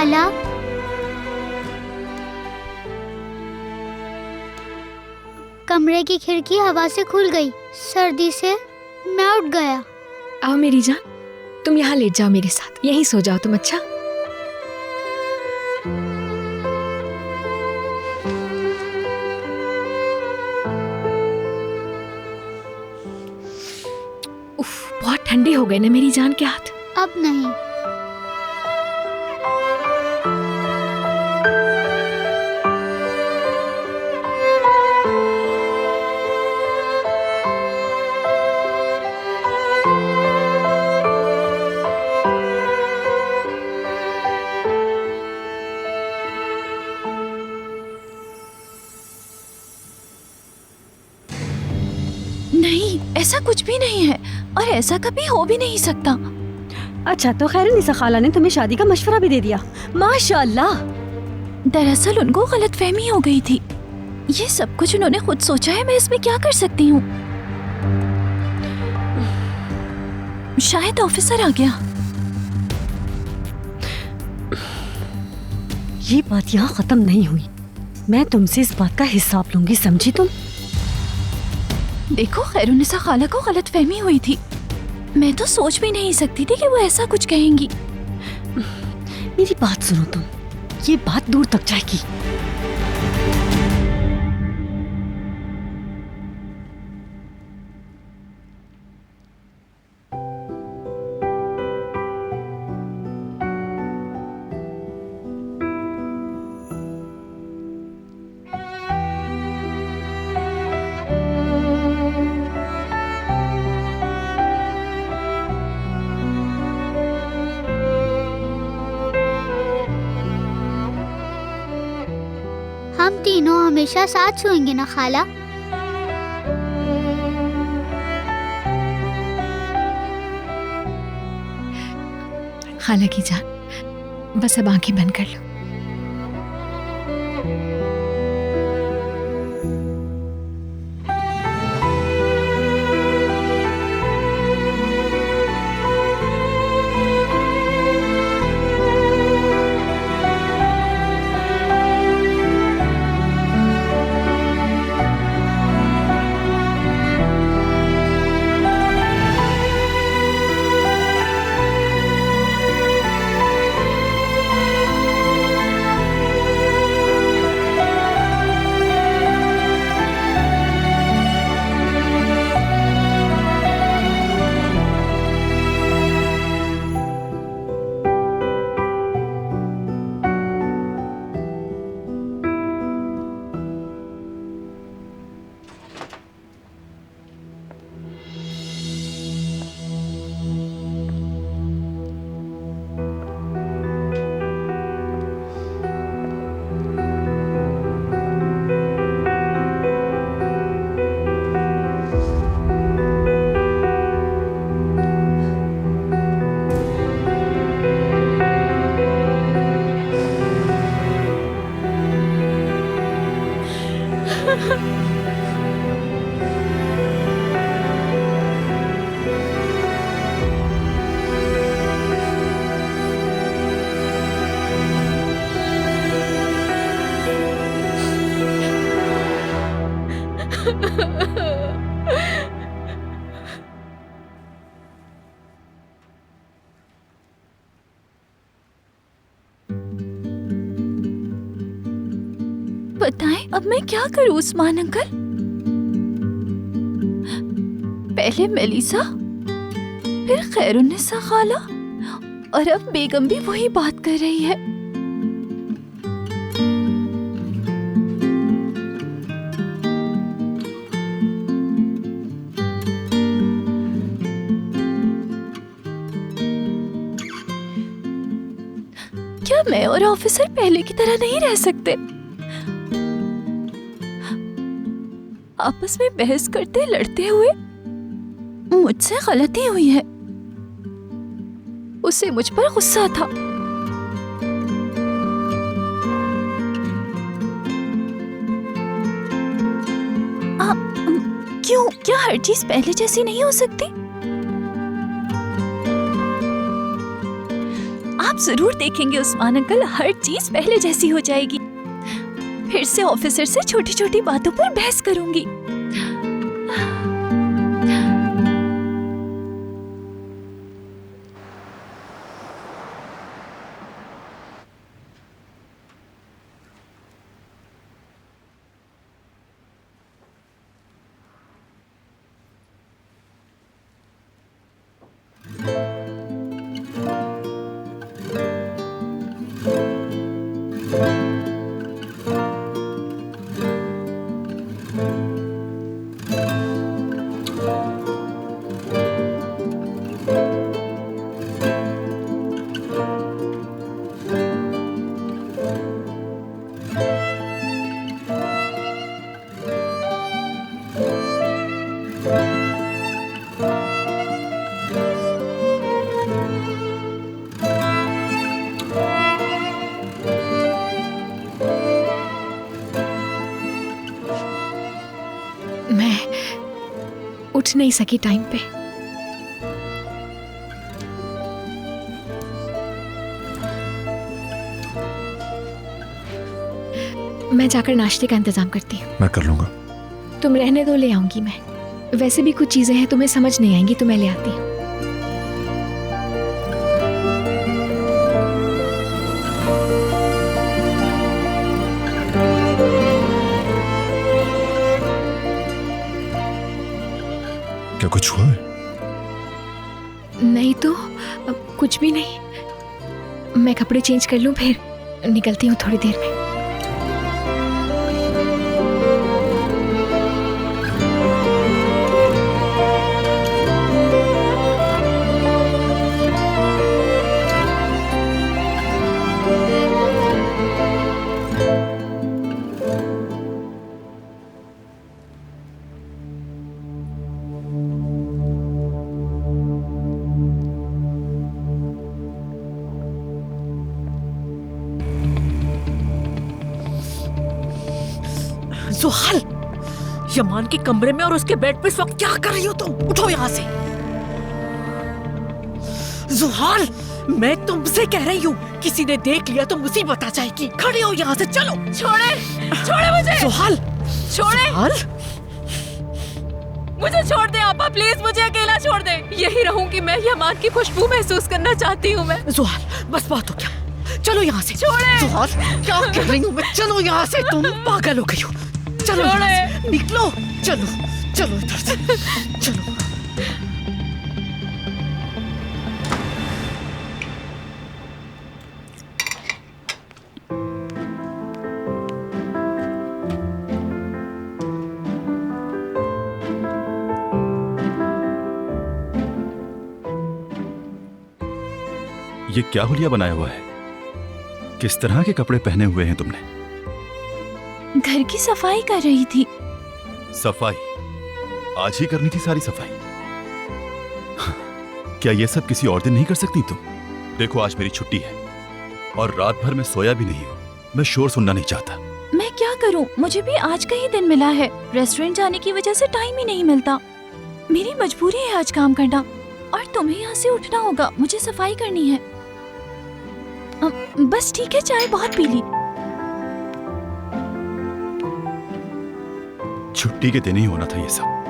खाला, कमरे की खिड़की हवा से खुल गई। सर्दी से मैं उठ गया। आओ मेरी जान, तुम यहाँ लेट जाओ मेरे साथ, यहीं सो जाओ तुम। अच्छा उफ, बहुत ठंडे हो गए ना मेरी जान के हाथ। अब नहीं। नहीं, ऐसा कुछ भी नहीं है और ऐसा कभी हो भी नहीं सकता। अच्छा, तो खैरुन्निसा खाला ने तुम्हें शादी का मशवरा भी दे दिया। माशाल्लाह। दरअसल उनको गलतफहमी हो गई थी। ये सब कुछ उन्होंने खुद सोचा है, मैं इसमें क्या कर सकती हूँ। शायद ऑफिसर आ गया। ये बात यहाँ खत्म नहीं हुई। मैं तुमसे इस बात का हिसाब लूंगी, समझी तुम? देखो, खैरुन्निसा खाला को गलतफहमी हुई थी। मैं तो सोच भी नहीं सकती थी कि वो ऐसा कुछ कहेंगी। मेरी बात सुनो तुम, ये बात दूर तक जाएगी। हम तीनों हमेशा साथ सोएंगे ना खाला? खाला की जान, बस अब आंखें बंद कर लो। बताएं, अब मैं क्या करूं उस्मान अंकल? पहले मेलिसा, फिर खैरुन्निसा खाला और अब बेगम भी वही बात कर रही है। क्या मैं और ऑफिसर पहले की तरह नहीं रह सकते? आपस में बहस करते लड़ते हुए मुझसे गलती हुई है। उसे मुझ पर गुस्सा था। क्यों? क्या हर चीज पहले जैसी नहीं हो सकती? आप जरूर देखेंगे उस्मान अंकल, हर चीज पहले जैसी हो जाएगी। फिर से ऑफिसर से छोटी छोटी बातों पर बहस करूंगी। उठ नहीं सकी टाइम पे। मैं जाकर नाश्ते का इंतजाम करती हूँ। मैं कर लूंगा। तुम रहने दो, ले आऊंगी मैं। वैसे भी कुछ चीजें हैं तुम्हें समझ नहीं आएंगी तो मैं ले आती हूँ। क्या कुछ हुआ है? नहीं तो कुछ भी नहीं। मैं कपड़े चेंज कर लूं, फिर निकलती हूँ थोड़ी देर में। जुहाल, यमान के कमरे में और उसके बेड पे इस वक्त क्या कर रही हो तुम? उठो यहाँ से। जुहाल, मैं तुमसे कह रही हूँ, किसी ने देख लिया तो मुसीबत आ जाएगी। खड़े हो यहाँ से, चलो। छोड़े, छोड़े मुझे। जुहाल, छोड़े। जुहाल, मुझे छोड़ दे आपा, प्लीज मुझे अकेला छोड़ दे। यही रहूंगी मैं, यमान की खुशबू महसूस करना चाहती हूँ मैं। जुहाल, बस बात हो क्या? चलो यहाँ से। छोड़े। जुहाल, क्या कर रही हूँ मैं? चलो यहाँ से, तुम पागल हो गई हो। चलो यहाँ से, निकलो। चलो चलो इधर से, चलो। ये क्या हुलिया बनाया हुआ है? किस तरह के कपड़े पहने हुए हैं तुमने? घर की सफाई कर रही थी। सफाई? आज ही करनी थी सारी सफाई? क्या ये सब किसी और दिन नहीं कर सकती तुम? देखो आज मेरी छुट्टी है और रात भर मैं सोया भी नहीं हूं। मैं शोर सुनना नहीं चाहता। मैं क्या करूं? मुझे भी आज का ही दिन मिला है। रेस्टोरेंट जाने की वजह से टाइम ही नहीं मिलता। मेरी मजबूरी है आज काम करना और तुम्हें यहाँ से उठना होगा। मुझे सफाई करनी है। बस ठीक है, चाय बहुत पी ली। छुट्टी के दिन ही होना था ये सब।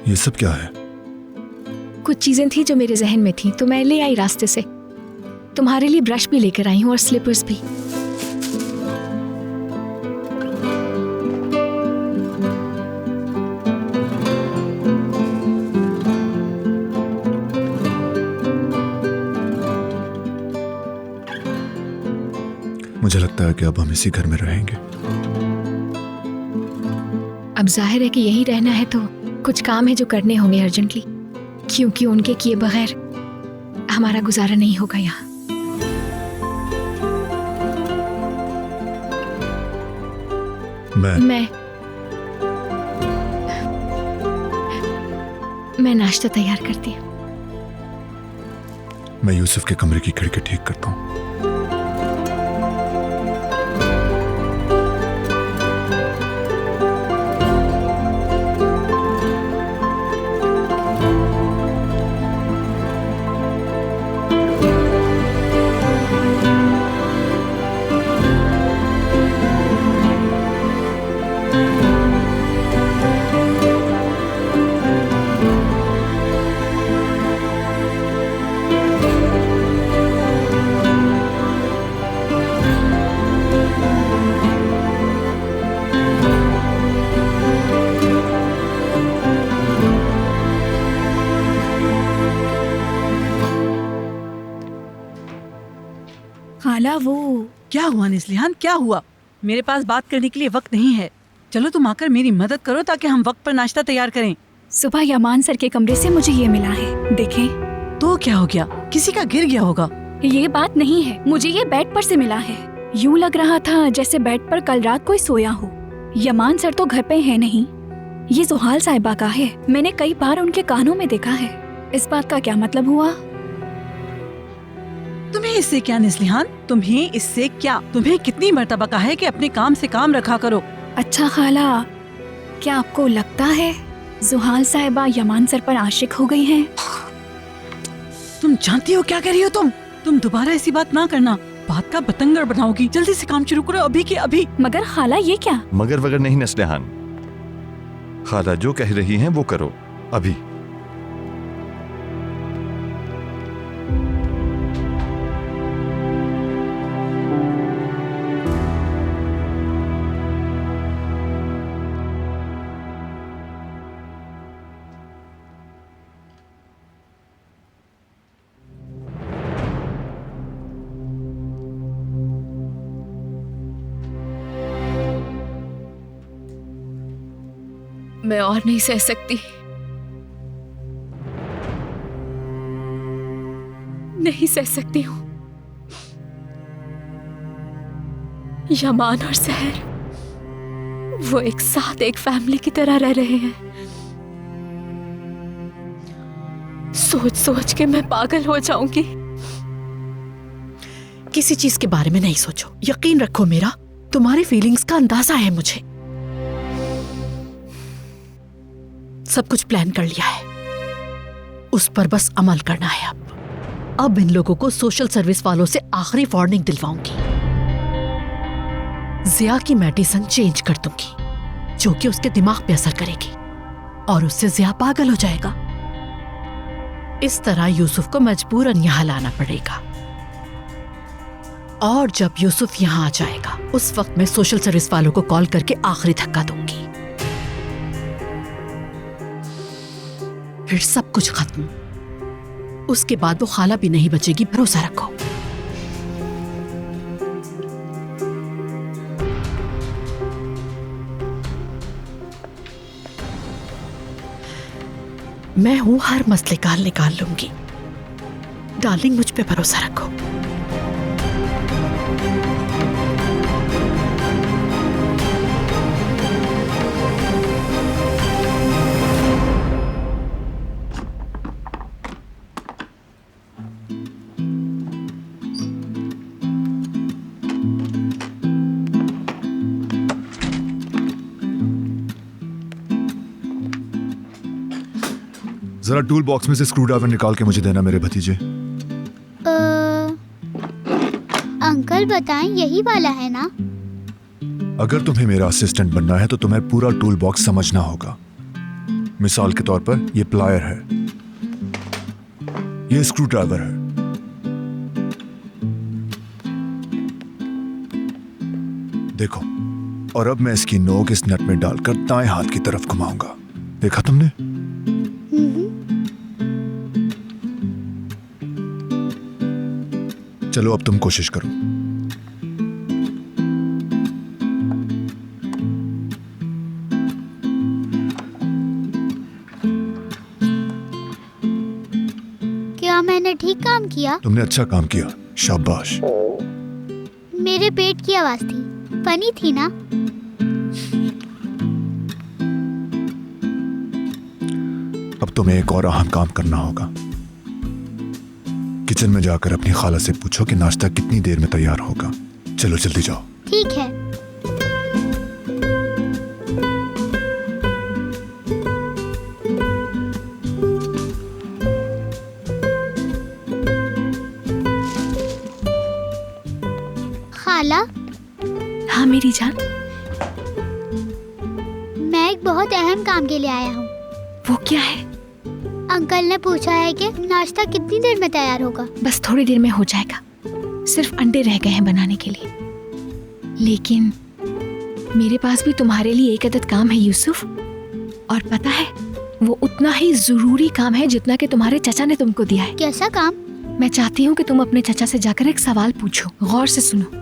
ये सब क्या है? कुछ चीजें थी जो मेरे जहन में थी तो मैं ले आई रास्ते से। तुम्हारे लिए ब्रश भी लेकर आई हूँ और स्लीपर्स भी। मुझे लगता है कि अब हम इसी घर में रहेंगे। अब जाहिर है कि यही रहना है तो कुछ काम है जो करने होंगे अर्जेंटली, क्योंकि उनके किए बगैर हमारा गुजारा नहीं होगा यहाँ। मैं नाश्ता तैयार करती हूँ। मैं यूसुफ के कमरे की खिड़की ठीक करता हूँ। खाला वो क्या हुआ निस्लिहान, क्या हुआ? मेरे पास बात करने के लिए वक्त नहीं है। चलो तुम आकर मेरी मदद करो ताकि हम वक्त पर नाश्ता तैयार करें। सुबह यमान सर के कमरे से मुझे ये मिला है, देखें। तो क्या हो गया? किसी का गिर गया होगा। ये बात नहीं है, मुझे ये बेड पर से मिला है। यूं लग रहा था जैसे बेड पर कल रात कोई सोया हो। यमान सर तो घर पे है नहीं, ये जुहाल साहिबा का है। मैंने कई बार उनके कानों में देखा है। इस बात का क्या मतलब हुआ? तुम्हें इससे क्या निस्लिहान, तुम्हें इससे क्या? तुम्हें कितनी मर्तबा कहा है कि अपने काम से काम रखा करो। अच्छा खाला, क्या आपको लगता है जुहाल साहिबा यमान सर पर आशिक हो गई हैं? तुम जानती हो क्या कह रही हो तुम दोबारा ऐसी बात ना करना। बात का बतंगड़ बनाओगी। जल्दी से काम शुरू करो, अभी के अभी। मगर खाला ये क्या? मगर वगर नहीं नस्लिहान, खाला जो कह रही हैं वो करो अभी। मैं और नहीं सह सकती, नहीं सह सकती हूँ। यमान और सहर वो एक साथ एक फैमिली की तरह रह रहे हैं। सोच सोच के मैं पागल हो जाऊंगी। किसी चीज के बारे में नहीं सोचो। यकीन रखो मेरा, तुम्हारी फीलिंग्स का अंदाजा है मुझे। सब कुछ प्लान कर लिया है, उस पर बस अमल करना है। अब इन लोगों को सोशल सर्विस वालों से आखिरी वार्निंग दिलवाऊंगी। जिया की मेडिसिन चेंज कर दूंगी जो कि उसके दिमाग पे असर करेगी और उससे जिया पागल हो जाएगा। इस तरह यूसुफ को मजबूरन यहाँ लाना पड़ेगा और जब यूसुफ यहाँ आ जाएगा उस वक्त मैं सोशल सर्विस वालों को कॉल करके आखिरी धक्का दूंगी। फिर सब कुछ खत्म। उसके बाद वो खाला भी नहीं बचेगी, भरोसा रखो। मैं हूं, हर मसले का हल निकाल लूंगी। डार्लिंग, मुझ पे भरोसा रखो। जरा टूल बॉक्स में से स्क्रू ड्राइवर निकाल के मुझे देना मेरे भतीजे। अंकल बताएं, यही वाला है ना? अगर तुम्हें मेरा असिस्टेंट बनना है तो तुम्हें पूरा टूल बॉक्स समझना होगा। मिसाल के तौर पर ये प्लायर है, ये स्क्रू ड्राइवर है, देखो। और अब मैं इसकी नोक इस नट में डालकर दाएं हाथ की तरफ घुमाऊंगा। देखा तुमने? चलो अब तुम कोशिश करो। क्या मैंने ठीक काम किया? तुमने अच्छा काम किया, शाबाश। मेरे पेट की आवाज थी, फनी थी ना? अब तुम्हें एक और अहम काम करना होगा। किचन में जाकर अपनी खाला से पूछो कि नाश्ता कितनी देर में तैयार होगा। चलो जल्दी जाओ। ठीक है। खाला, हाँ मेरी जान। मैं एक बहुत अहम काम के लिए आया हूँ। वो क्या है? अंकल ने पूछा है कि नाश्ता कितनी देर में तैयार होगा। बस थोड़ी देर में हो जाएगा। सिर्फ अंडे रह गए हैं बनाने के लिए। लेकिन मेरे पास भी तुम्हारे लिए एक अदद काम है यूसुफ, और पता है वो उतना ही जरूरी काम है जितना कि तुम्हारे चचा ने तुमको दिया है। कैसा काम? मैं चाहती हूँ कि तुम अपने चचा से जाकर एक सवाल पूछो। गौर से सुनो।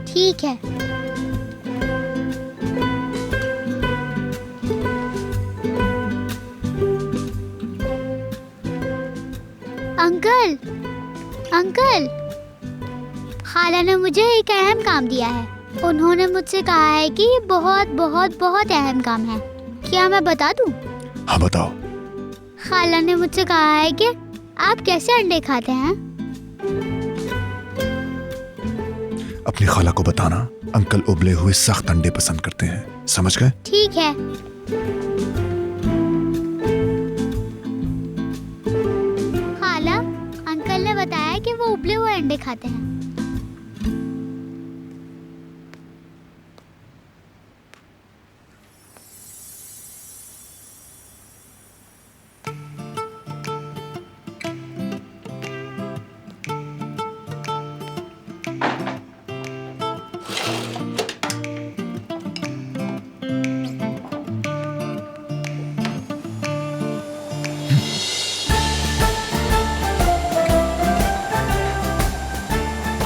ठीक है। अंकल, अंकल, खाला ने मुझे एक अहम काम दिया है। उन्होंने मुझसे कहा है कि ये बहुत बहुत बहुत अहम काम है। क्या मैं बता दूं? हाँ बताओ। खाला ने मुझसे कहा है कि आप कैसे अंडे खाते हैं। अपनी खाला को बताना अंकल उबले हुए सख्त अंडे पसंद करते हैं। समझ गए? ठीक है। खाला, अंकल ने बताया कि वो उबले हुए अंडे खाते हैं।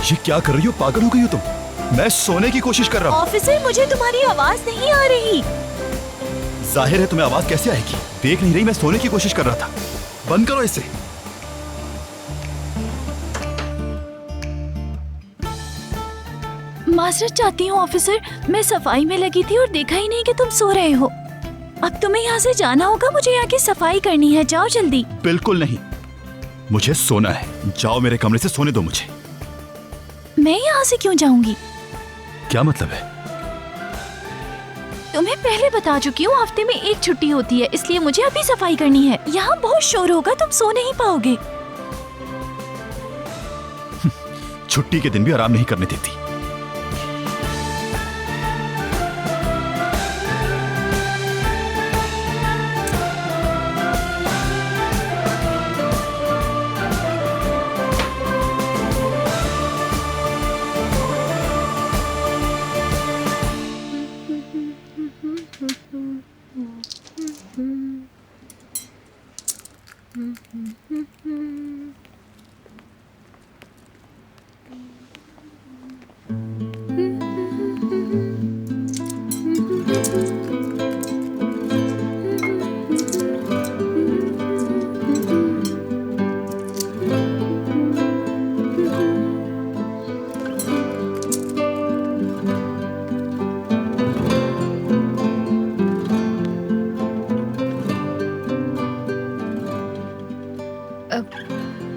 ये क्या कर रही हो? पागल हो गई हो तुम? मैं सोने की कोशिश कर रहा हूँ। ऑफिसर, मुझे तुम्हारी आवाज नहीं आ रही। जाहिर है तुम्हें आवाज कैसे आएगी? देख नहीं रही मैं सोने की कोशिश कर रहा था। बंद करो इसे। माजरत चाहती हूँ ऑफिसर, मैं सफाई में लगी थी और देखा ही नहीं कि तुम सो रहे हो। अब तुम्हें यहाँ से जाना होगा, मुझे यहाँ की सफाई करनी है। जाओ जल्दी। बिल्कुल नहीं, मुझे सोना है। जाओ मेरे कमरे से सोने दो मुझे। मैं यहाँ से क्यों जाऊंगी? क्या मतलब है? तुम्हें पहले बता चुकी हूँ, हफ्ते में एक छुट्टी होती है, इसलिए मुझे अभी सफाई करनी है। यहाँ बहुत शोर होगा, तुम सो नहीं पाओगे। छुट्टी के दिन भी आराम नहीं करने देती।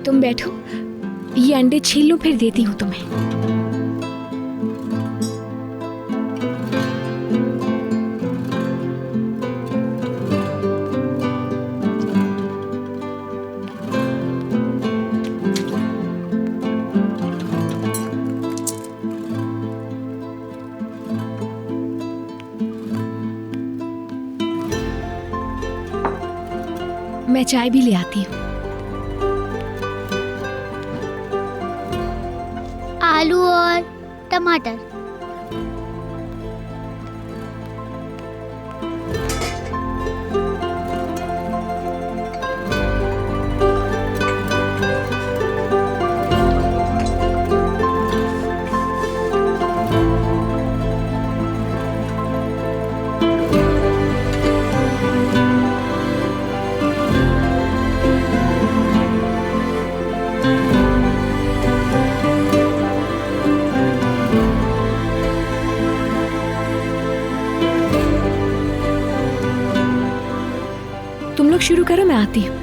तुम बैठो, ये अंडे छील लो, फिर देती हूँ तुम्हें। मैं चाय भी ले आती हूँ। आलू और टमाटर। शुरू करो, मैं आती हूँ।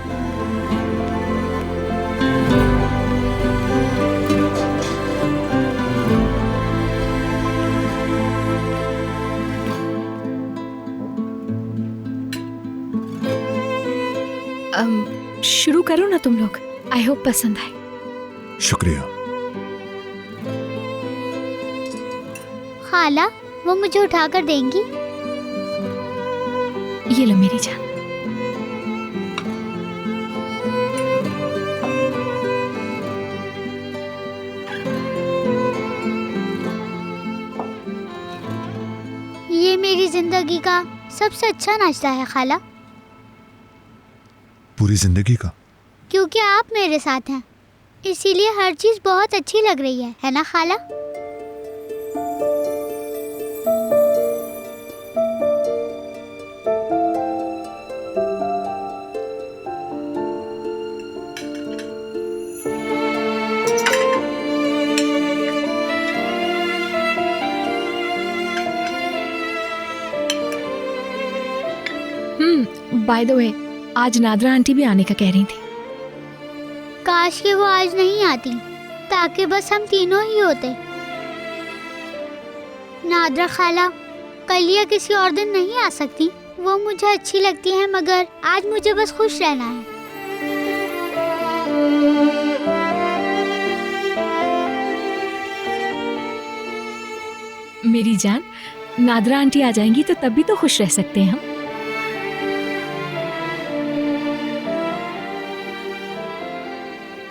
शुरू करो ना तुम लोग। आई होप पसंद आए। शुक्रिया। खाला, वो मुझे उठाकर देंगी? ये लो मेरी जान। ये मेरी जिंदगी का सबसे अच्छा नाश्ता है खाला, पूरी जिंदगी का? क्योंकि आप मेरे साथ हैं, इसीलिए हर चीज बहुत अच्छी लग रही है ना खाला? बाय द वे, आज नादरा आंटी भी आने का कह रही थी। काश कि वो आज नहीं आती, ताकि बस हम तीनों ही होते। नादरा खाला कल या किसी और दिन नहीं आ सकती, वो मुझे अच्छी लगती है, मगर आज मुझे बस खुश रहना है। मेरी जान, नादरा आंटी आ जाएंगी तो तब भी तो खुश रह सकते हैं हम।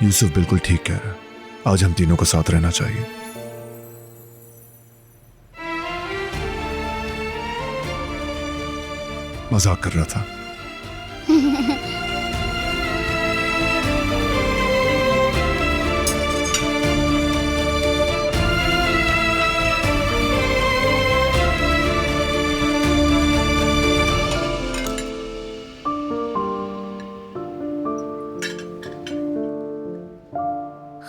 यूसुफ बिल्कुल ठीक कह रहा है, आज हम तीनों को साथ रहना चाहिए। मजाक कर रहा था।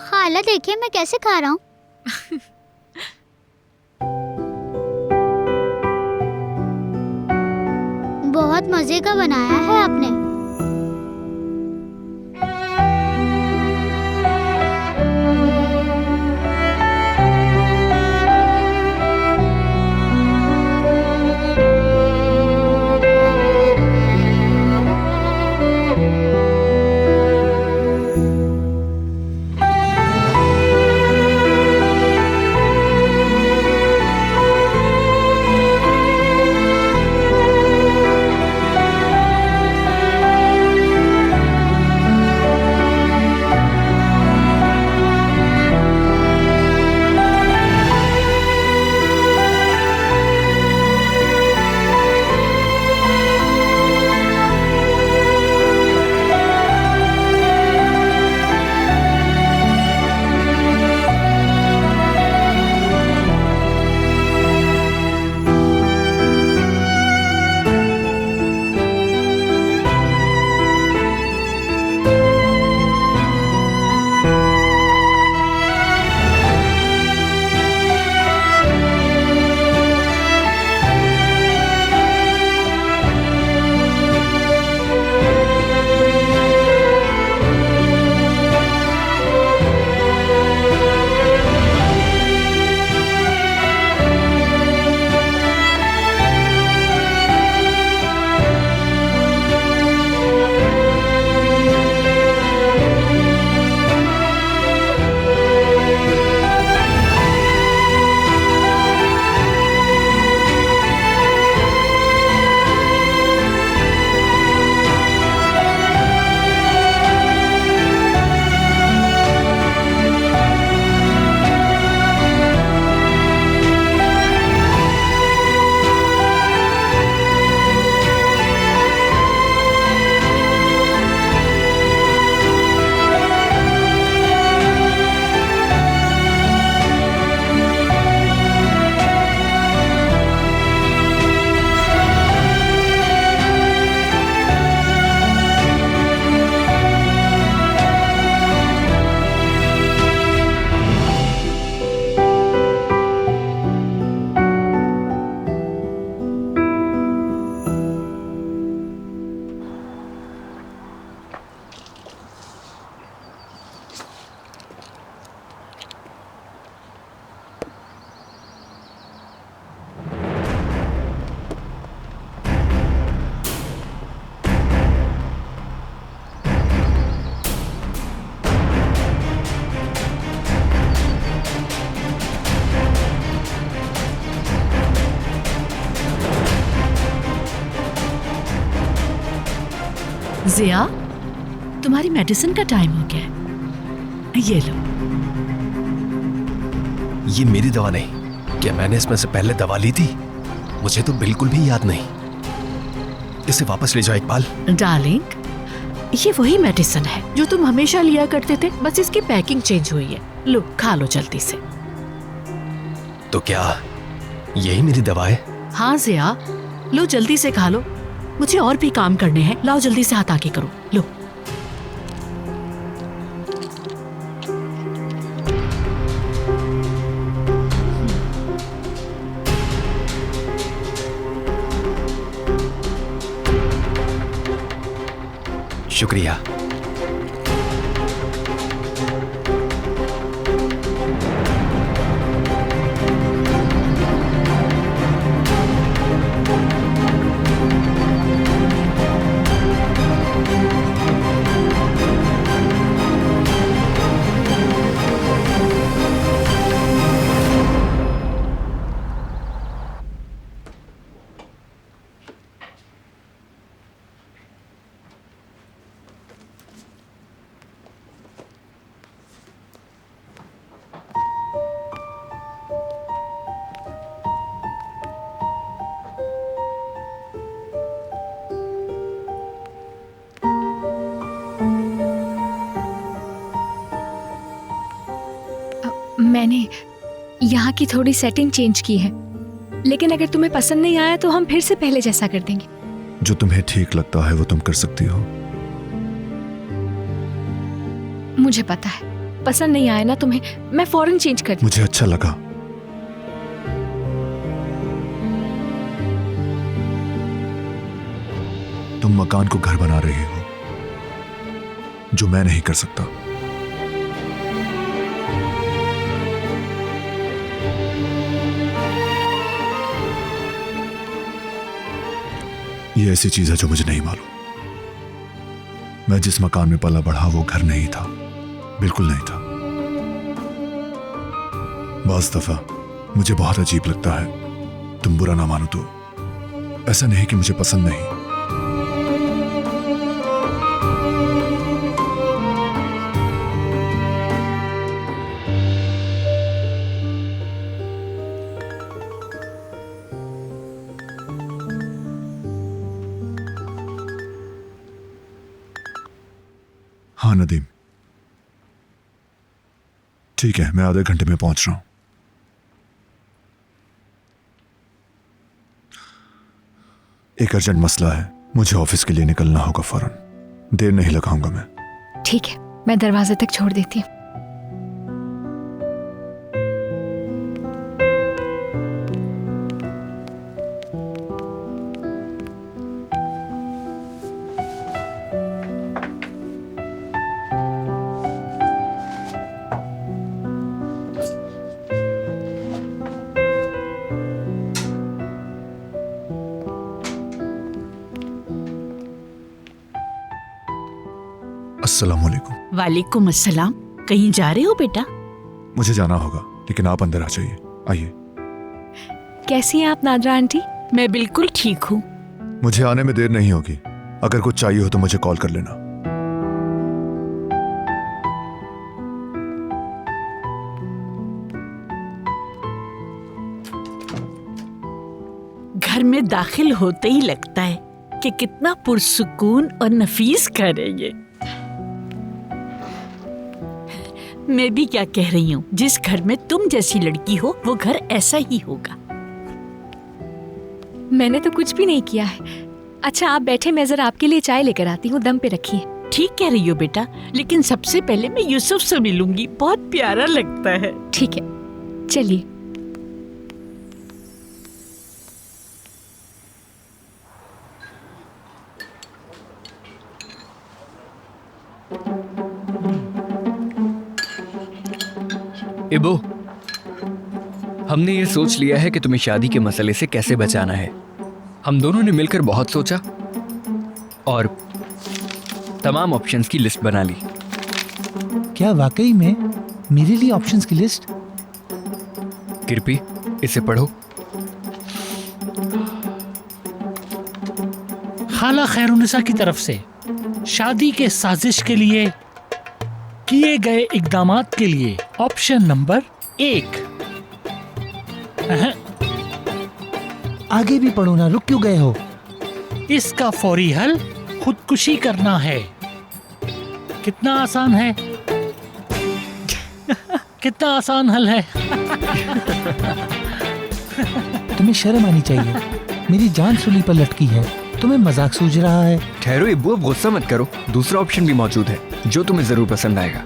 खाला देखिए मैं कैसे खा रहा हूँ। बहुत मजे का बनाया है आपने। जिया, तुम्हारी मेडिसिन का टाइम हो गया है, ये लो। ये मेरी दवा नहीं। क्या मैंने इसमें से पहले दवा ली थी? मुझे तो बिल्कुल भी याद नहीं। इसे वापस ले जाओ इकबाल। डार्लिंग, ये वही मेडिसिन है जो तुम हमेशा लिया करते थे, बस इसकी पैकिंग चेंज हुई है। लो, खा लो जल्दी से। तो क्या यही मेरी दवा है? हाँ जिया, लो जल्दी से खा लो, मुझे और भी काम करने हैं। लाओ जल्दी से हाथ आके करो, लो। शुक्रिया। मैंने यहाँ की थोड़ी सेटिंग चेंज की है, लेकिन अगर तुम्हें पसंद नहीं आया तो हम फिर से पहले जैसा कर देंगे। जो तुम्हें ठीक लगता है वो तुम कर सकती हो। मुझे पता है, पसंद नहीं आया ना तुम्हें, मैं फौरन चेंज कर दूँ। मुझे अच्छा लगा। तुम मकान को घर बना रही हो, जो मैं नहीं कर सकता। ये ऐसी चीज है जो मुझे नहीं मालूम। मैं जिस मकान में पला बढ़ा वो घर नहीं था, बिल्कुल नहीं था। बाज़ दफा मुझे बहुत अजीब लगता है, तुम बुरा ना मानो तो। ऐसा नहीं कि मुझे पसंद नहीं। हाँ नदीम, ठीक है, मैं आधे घंटे में पहुंच रहा हूं। एक अर्जेंट मसला है, मुझे ऑफिस के लिए निकलना होगा फौरन। देर नहीं लगाऊंगा मैं। ठीक है, मैं दरवाजे तक छोड़ देती हूँ। अस्सलाम वालेकुम। वालेकुम अस्सलाम। कहीं जा रहे हो बेटा? मुझे जाना होगा, लेकिन आप अंदर आ जाइए। आइए। कैसी हैं आप नादरा आंटी? मैं बिल्कुल ठीक हूँ। मुझे आने में देर नहीं होगी। अगर कुछ चाहिए हो तो मुझे कॉल कर लेना। घर में दाखिल होते ही लगता है कि कितना पुरसुकून और नफीस घर है ये। मैं भी क्या कह रही हूँ, जिस घर में तुम जैसी लड़की हो वो घर ऐसा ही होगा। मैंने तो कुछ भी नहीं किया है। अच्छा आप बैठे, मैं जरा आपके लिए चाय लेकर आती हूँ, दम पे रखिए। ठीक कह रही हो बेटा, लेकिन सबसे पहले मैं यूसुफ से मिलूंगी, बहुत प्यारा लगता है। ठीक है, चलिए। इबो, हमने ये सोच लिया है कि तुम्हें शादी के मसले से कैसे बचाना है। हम दोनों ने मिलकर बहुत सोचा और तमाम ऑप्शंस की लिस्ट बना ली। क्या वाकई में मेरे लिए ऑप्शंस की लिस्ट? कृपी, इसे पढ़ो। खाला खैरुनिसा की तरफ से शादी के साजिश के लिए किए गए इकदामात के लिए ऑप्शन नंबर 1। आगे भी पढ़ो ना, रुक क्यों गए हो? इसका फौरी हल खुदकुशी करना है। कितना आसान है? कितना आसान हल है? तुम्हें शर्म आनी चाहिए, मेरी जान सूली पर लटकी है, तुम्हें मजाक सूझ रहा है? ठहरो इब्बू, अब गुस्सा मत करो। दूसरा ऑप्शन भी मौजूद है जो तुम्हें जरूर पसंद आएगा,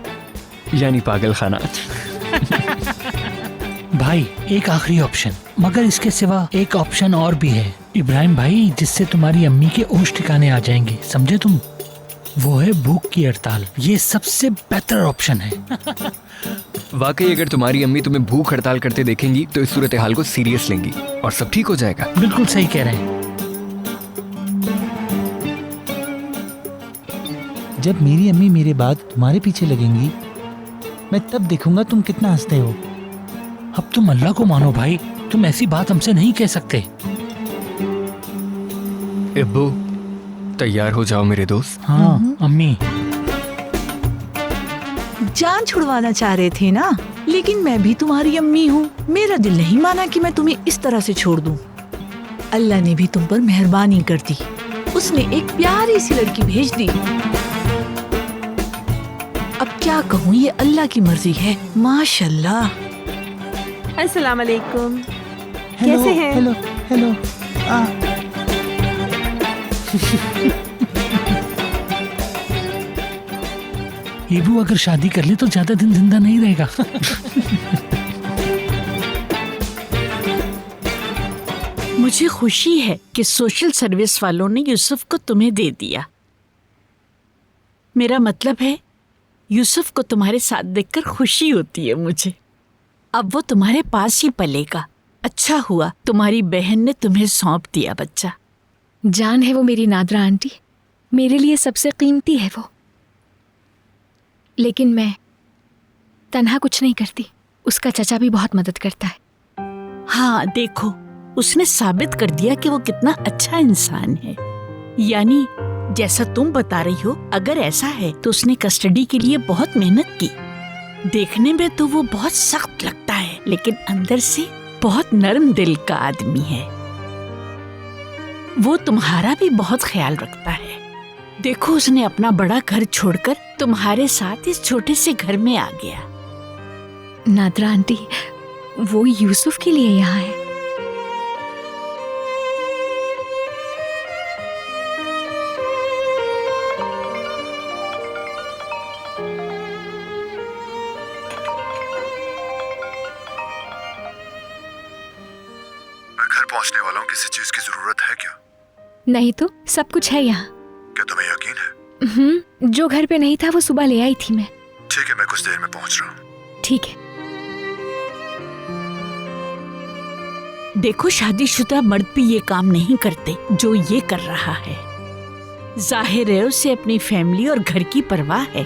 यानी पागल खाना। भाई एक आखिरी ऑप्शन, मगर इसके सिवा एक ऑप्शन और भी है इब्राहिम भाई, जिससे तुम्हारी अम्मी के होश ठिकाने आ जाएंगे, समझे तुम? वो है भूख की हड़ताल। ये सबसे बेहतर ऑप्शन है। वाकई अगर तुम्हारी अम्मी तुम्हें भूख हड़ताल करते देखेंगी तो इस सूरत हाल को सीरियस लेंगी और सब ठीक हो जाएगा। बिल्कुल सही कह रहे हैं। जब मेरी अम्मी मेरे बाद तुम्हारे पीछे लगेंगी, मैं तब देखूंगा तुम कितना हंसते हो। अब तुम अल्लाह को मानो भाई, तुम ऐसी बात हमसे नहीं कह सकते। इब्बू तैयार हो जाओ मेरे दोस्त। हाँ अम्मी। जान छुड़वाना चाह रहे थे ना, लेकिन मैं भी तुम्हारी अम्मी हूँ। मेरा दिल नहीं माना कि मैं तुम्हें इस तरह से छोड़ दूँ। अल्लाह ने भी तुम पर मेहरबानी कर दी, उसने एक प्यारी सी लड़की भेज दी। अब क्या कहूँ, ये अल्लाह की मर्जी है। माशाल्लाह। अस्सलाम वालेकुम। हेलो, कैसे हैं? Hello hello. इबू अगर शादी कर ले तो ज्यादा दिन जिंदा नहीं रहेगा। मुझे खुशी है कि सोशल सर्विस वालों ने यूसुफ को तुम्हें दे दिया। मेरा मतलब है यूसुफ को तुम्हारे साथ देखकर खुशी होती है मुझे। अब वो तुम्हारे पास ही पलेगा। अच्छा हुआ तुम्हारी बहन ने तुम्हें सौंप दिया बच्चा। जान है वो मेरी नादरा आंटी, मेरे लिए सबसे कीमती है वो। लेकिन मैं तन्हा कुछ नहीं करती, उसका चचा भी बहुत मदद करता है। हाँ देखो, उसने साबित कर दिया कि वो कितना अच्छा इंसान है। यानी जैसा तुम बता रही हो, अगर ऐसा है तो उसने कस्टडी के लिए बहुत मेहनत की। देखने में तो वो बहुत सख्त लगता है, लेकिन अंदर से बहुत नरम दिल का आदमी है। वो तुम्हारा भी बहुत ख्याल रखता है। देखो, उसने अपना बड़ा घर छोड़कर तुम्हारे साथ इस छोटे से घर में आ गया। नादरा आंटी, वो यूसुफ के लिए यहाँ है। घर पहुंचने वाला हूं, किसी चीज की जरूरत है क्या? नहीं तो सब कुछ है यहाँ। क्या तुम्हें यकीन है? जो घर पे नहीं था वो सुबह ले आई थी मैं। ठीक है, मैं कुछ देर में पहुंच रहा हूँ। ठीक है। देखो, शादीशुदा मर्द भी ये काम नहीं करते जो ये कर रहा है। जाहिर है उसे अपनी फैमिली और घर की परवाह है।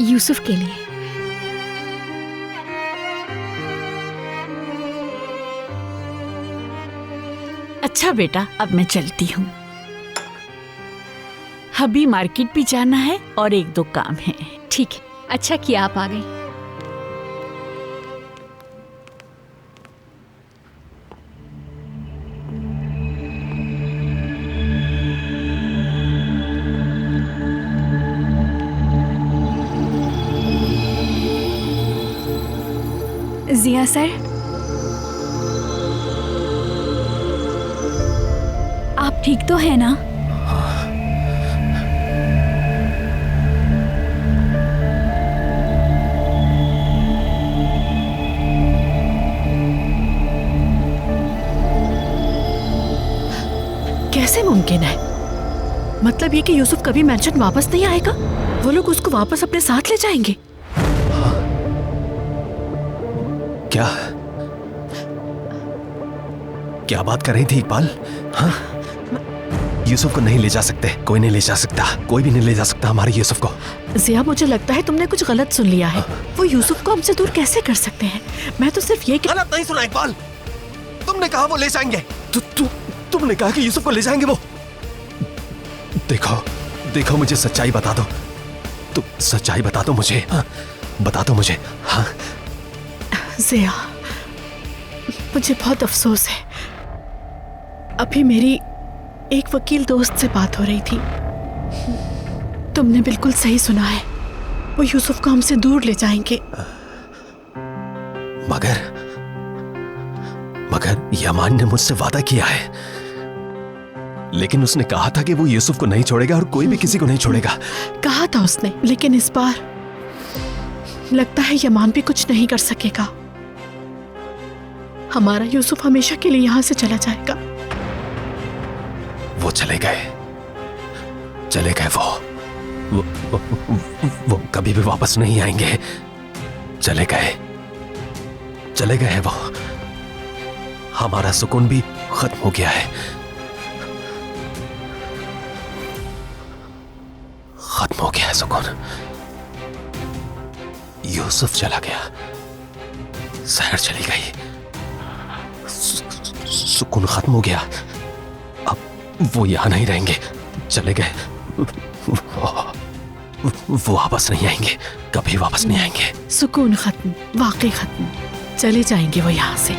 यूसुफ के लिए। अच्छा बेटा, अब मैं चलती हूँ। अभी मार्केट भी जाना है और एक दो काम है। ठीक है, अच्छा किया आप आ गई। जिया सर, आप ठीक तो है ना? कैसे मुमकिन है? मतलब ये कि यूसुफ कभी मेंशन वापस नहीं आएगा? वो लोग उसको वापस अपने साथ ले जाएंगे? क्या क्या बात कर रही थी इकबाल? हाँ, यूसुफ को नहीं ले जा सकते, कोई नहीं ले जा सकता, कोई भी नहीं ले जा सकता हमारे यूसुफ को। जिया, मुझे लगता है तुमने कुछ गलत सुन लिया है। वो यूसुफ को हमसे दूर कैसे कर सकते हैं? मैं तो सिर्फ ये गलत नहीं सुना इकबाल, तुमने कहा वो ले जाएंगे। तुमने कहा कि यूसुफ को ले जाएंगे वो। देखो मुझे सच्चाई बता दो। तुम सच्चाई बता दो मुझे। हाँ, बता दो मुझे। हाँ जिया, मुझे बहुत अफसोस है। अभी मेरी एक वकील दोस्त से बात हो रही थी। तुमने बिल्कुल सही सुना है, वो यूसुफ को हमसे दूर ले जाएंगे। मगर यमान ने मुझसे वादा किया है, लेकिन उसने कहा था कि वो यूसुफ को नहीं छोड़ेगा और कोई भी किसी को नहीं छोड़ेगा। कहा था उसने, लेकिन इस बार लगता है यमान भी कुछ नहीं कर सकेगा। हमारा यूसुफ हमेशा के लिए यहां से चला जाएगा। वो चले गए वो कभी भी वापस नहीं आएंगे। चले गए वो। हमारा सुकून भी खत्म हो गया है। खत्म हो गया है सुकून। यूसुफ चला गया, सहर चली गई, सुकून खत्म हो गया। अब वो यहां नहीं रहेंगे। चले गए। वो वापस नहीं आएंगे, कभी वापस नहीं आएंगे। सुकून खत्म, वाकई खत्म। चले जाएंगे वो यहां से।